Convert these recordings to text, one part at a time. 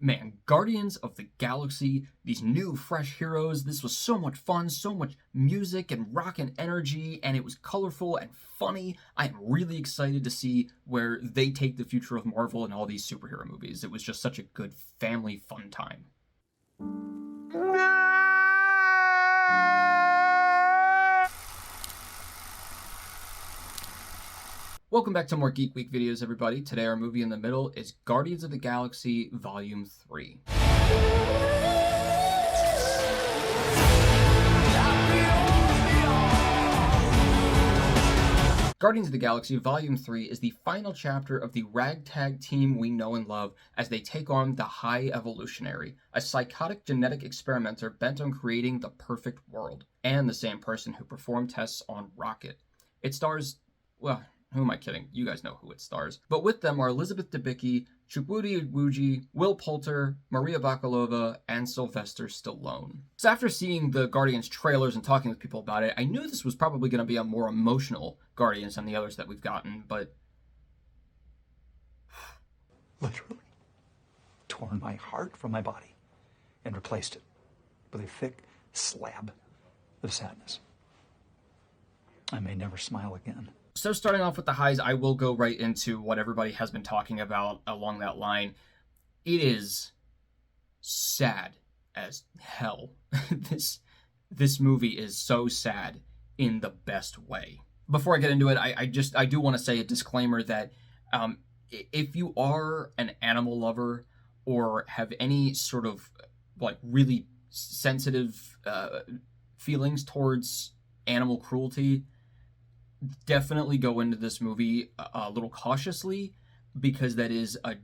Man, Guardians of the Galaxy, these new fresh heroes, this was so much fun, so much music and rock and energy, and it was colorful and funny. I am really excited to see where they take the future of Marvel and all these superhero movies. It was just such a good family fun time. Welcome back to more Geek Week videos, everybody. Today our movie in the middle is Guardians of the Galaxy Volume 3. Guardians of the Galaxy Volume 3 is the final chapter of the ragtag team we know and love as they take on the High Evolutionary, a psychotic genetic experimenter bent on creating the perfect world, and the same person who performed tests on Rocket. It stars, well, who am I kidding? You guys know who it stars. But with them are Elizabeth Debicki, Chukwudi Iwuji, Will Poulter, Maria Bakalova, and Sylvester Stallone. So after seeing the Guardians trailers and talking with people about it, I knew this was probably going to be a more emotional Guardians than the others that we've gotten, but... Literally torn my heart from my body and replaced it with a thick slab of sadness. I may never smile again. So starting off with the highs, I will go right into what everybody has been talking about along that line. It is sad as hell. This movie is so sad in the best way. Before I get into it, I do want to say a disclaimer that if you are an animal lover or have any sort of like really sensitive feelings towards animal cruelty, definitely go into this movie a little cautiously, because that is a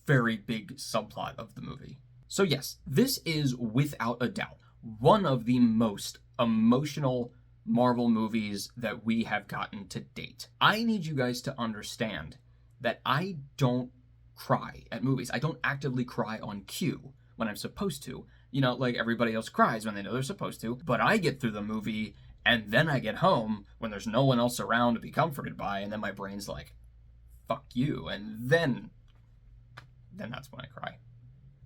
very big subplot of the movie. So yes, this is without a doubt one of the most emotional Marvel movies that we have gotten to date. I need you guys to understand that I don't cry at movies. I don't actively cry on cue when I'm supposed to. You know, like everybody else cries when they know they're supposed to, but I get through the movie and then I get home when there's no one else around to be comforted by, and then my brain's like, fuck you, and then that's when I cry.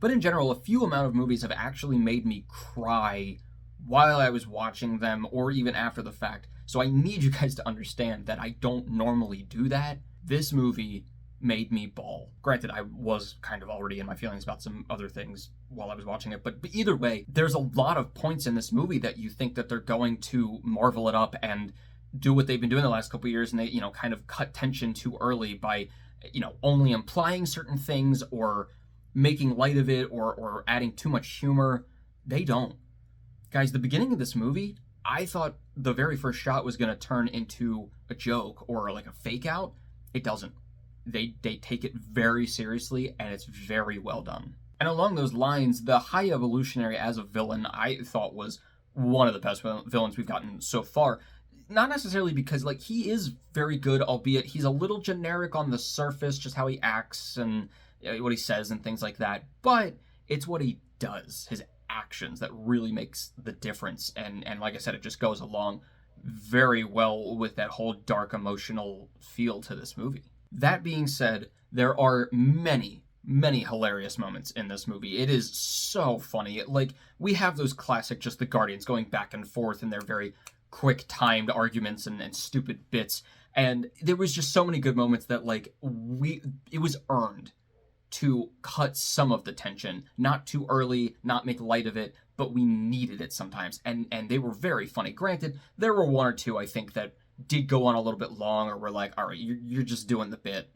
But in general, a few amount of movies have actually made me cry while I was watching them, or even after the fact, so I need you guys to understand that I don't normally do that. This movie made me bawl. Granted, I was kind of already in my feelings about some other things while I was watching it, but either way, there's a lot of points in this movie that you think that they're going to marvel it up and do what they've been doing the last couple of years, and they, you know, kind of cut tension too early by, you know, only implying certain things or making light of it or adding too much humor. They don't. Guys, the beginning of this movie, I thought the very first shot was going to turn into a joke or like a fake out. It doesn't. They take it very seriously, and it's very well done. And along those lines, the High Evolutionary as a villain, I thought was one of the best villains we've gotten so far. Not necessarily because, like, he is very good, albeit he's a little generic on the surface, just how he acts and what he says and things like that. But it's what he does, his actions, that really makes the difference. And like I said, it just goes along very well with that whole dark emotional feel to this movie. That being said, there are many hilarious moments in this movie. It is so funny. Like, we have those classic, just the Guardians going back and forth in their very quick timed arguments and stupid bits. And there was just so many good moments that, like, it was earned to cut some of the tension, not too early, not make light of it, but we needed it sometimes. And they were very funny. Granted, there were one or two, I think, that did go on a little bit long, or we're like, all right, you're just doing the bit.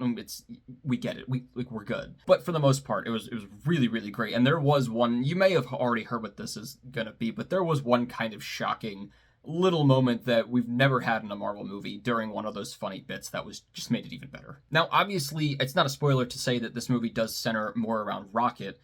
We get it. We're good. But for the most part, it was really, really great. And there was one, you may have already heard what this is gonna be, but there was one kind of shocking little moment that we've never had in a Marvel movie during one of those funny bits that was just made it even better. Now, obviously, it's not a spoiler to say that this movie does center more around Rocket,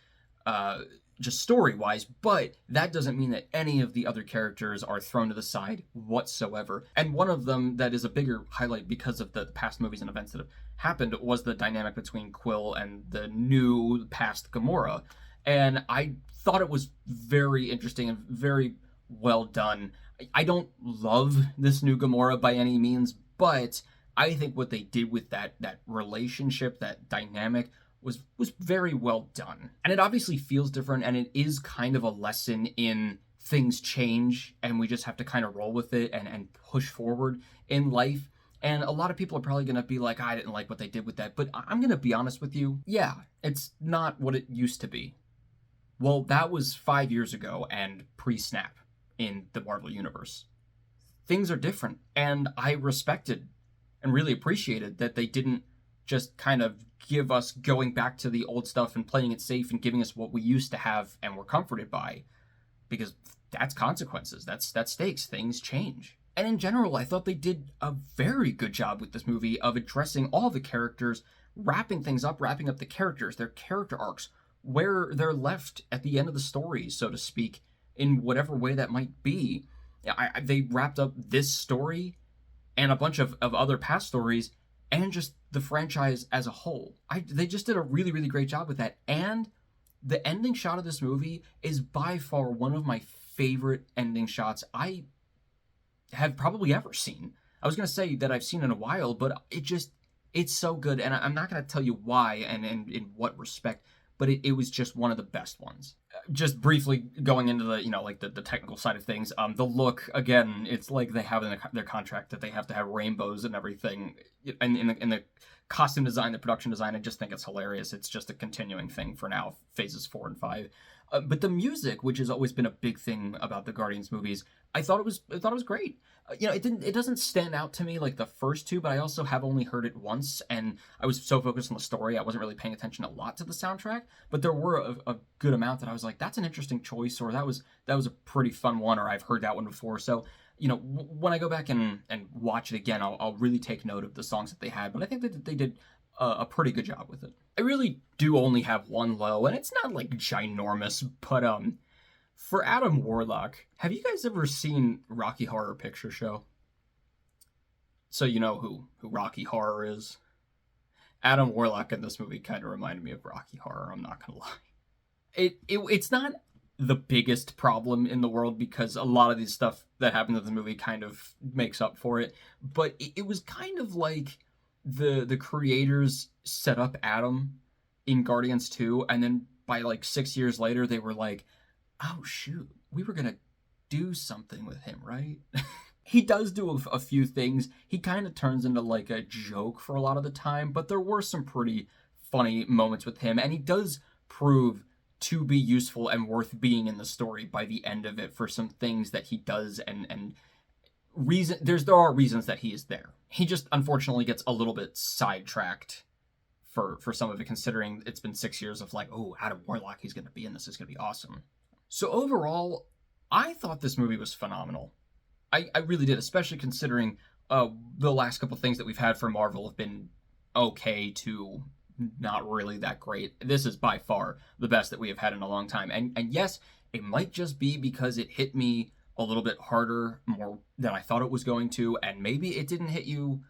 just story-wise, but that doesn't mean that any of the other characters are thrown to the side whatsoever. And one of them that is a bigger highlight because of the past movies and events that have happened was the dynamic between Quill and the new past Gamora. And I thought it was very interesting and very well done. I don't love this new Gamora by any means, but I think what they did with that relationship, that dynamic, was very well done. And it obviously feels different, and it is kind of a lesson in things change, and we just have to kind of roll with it and push forward in life. And a lot of people are probably going to be like, I didn't like what they did with that. But I'm going to be honest with you. Yeah, it's not what it used to be. Well, that was 5 years ago and pre-snap in the Marvel Universe. Things are different, and I respected and really appreciated that they didn't just kind of give us going back to the old stuff and playing it safe and giving us what we used to have and were comforted by, because that's consequences, that's stakes, things change. And in general, I thought they did a very good job with this movie of addressing all the characters, wrapping things up, wrapping up the characters, their character arcs, where they're left at the end of the story, so to speak, in whatever way that might be. They wrapped up this story and a bunch of other past stories and just the franchise as a whole. They just did a really, really great job with that. And the ending shot of this movie is by far one of my favorite ending shots I have probably ever seen. I was going to say that I've seen in a while, but it's so good. And I'm not going to tell you why and in what respect, but it was just one of the best ones. Just briefly going into the, like the technical side of things, the look, again, it's like they have in their contract that they have to have rainbows and everything. And in the costume design, the production design, I just think it's hilarious. It's just a continuing thing for now, phases 4 and 5. But the music, which has always been a big thing about the Guardians movies, I thought it was great. It doesn't stand out to me like the first two, but I also have only heard it once, and I was so focused on the story, I wasn't really paying attention a lot to the soundtrack. But there were a good amount that I was like, that's an interesting choice, or that was a pretty fun one, or I've heard that one before. So when I go back and watch it again, I'll really take note of the songs that they had. But I think that they did a pretty good job with it. I really do only have one low, and it's not like ginormous, but for Adam Warlock, have you guys ever seen Rocky Horror Picture Show? So you know who Rocky Horror is. Adam Warlock in this movie kind of reminded me of Rocky Horror, I'm not gonna lie. It's not the biggest problem in the world, because a lot of these stuff that happened in the movie kind of makes up for it, but it was kind of like the creators set up Adam in Guardians 2, and then by like 6 years later they were like, oh shoot, we were gonna do something with him, right? He does do a few things. He kind of turns into like a joke for a lot of the time, but there were some pretty funny moments with him, and he does prove to be useful and worth being in the story by the end of it for some things that he does, and there are reasons that he is there. He just unfortunately gets a little bit sidetracked for some of it, considering it's been 6 years of like, oh, Adam Warlock, he's gonna be in this, it's gonna be awesome. So overall, I thought this movie was phenomenal. I really did, especially considering the last couple things that we've had from Marvel have been okay to not really that great. This is by far the best that we have had in a long time. And yes, it might just be because it hit me a little bit harder, more than I thought it was going to, and maybe it didn't hit you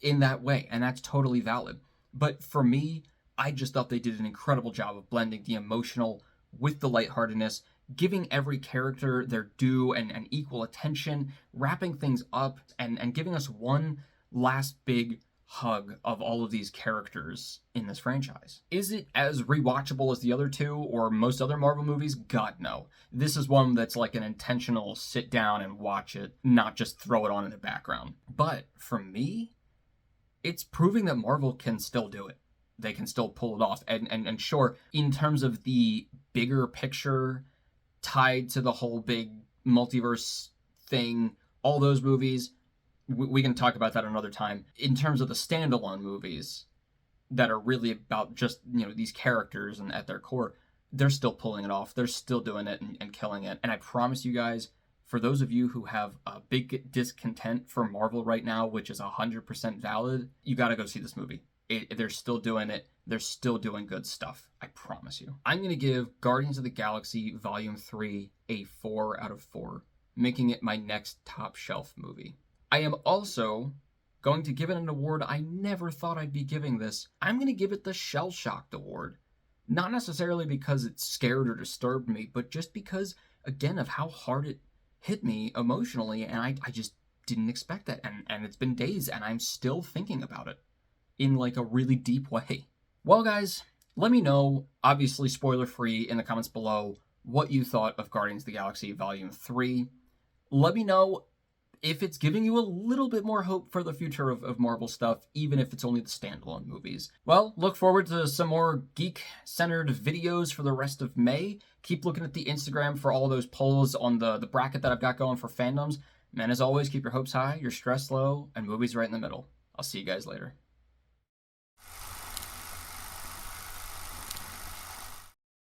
in that way, and that's totally valid. But for me, I just thought they did an incredible job of blending the emotional with the lightheartedness, giving every character their due and equal attention, wrapping things up, and giving us one last big hug of all of these characters in this franchise. Is it as rewatchable as the other two or most other Marvel movies? God, no. This is one that's like an intentional sit down and watch it, not just throw it on in the background. But for me, it's proving that Marvel can still do it. They can still pull it off. And sure, in terms of the bigger picture tied to the whole big multiverse thing, all those movies, we can talk about that another time. In terms of the standalone movies that are really about just, these characters and at their core, they're still pulling it off. They're still doing it and killing it. And I promise you guys, for those of you who have a big discontent for Marvel right now, which is 100% valid, you got to go see this movie. They're still doing it. They're still doing good stuff. I promise you. I'm going to give Guardians of the Galaxy Volume 3 a 4 out of 4, making it my next top shelf movie. I am also going to give it an award I never thought I'd be giving this. I'm going to give it the Shell Shocked Award. Not necessarily because it scared or disturbed me, but just because, again, of how hard it hit me emotionally, and I just didn't expect that. And it's been days, and I'm still thinking about it in like a really deep way. Well, guys, Let me know, obviously spoiler-free, in the comments below, what you thought of Guardians of the Galaxy Volume 3. Let me know if it's giving you a little bit more hope for the future of Marvel stuff, even if it's only the standalone movies. Well, look forward to some more geek-centered videos for the rest of May. Keep looking at the Instagram for all those polls on the bracket that I've got going for fandoms. And as always, keep your hopes high, your stress low, and movies right in the middle. I'll see you guys later.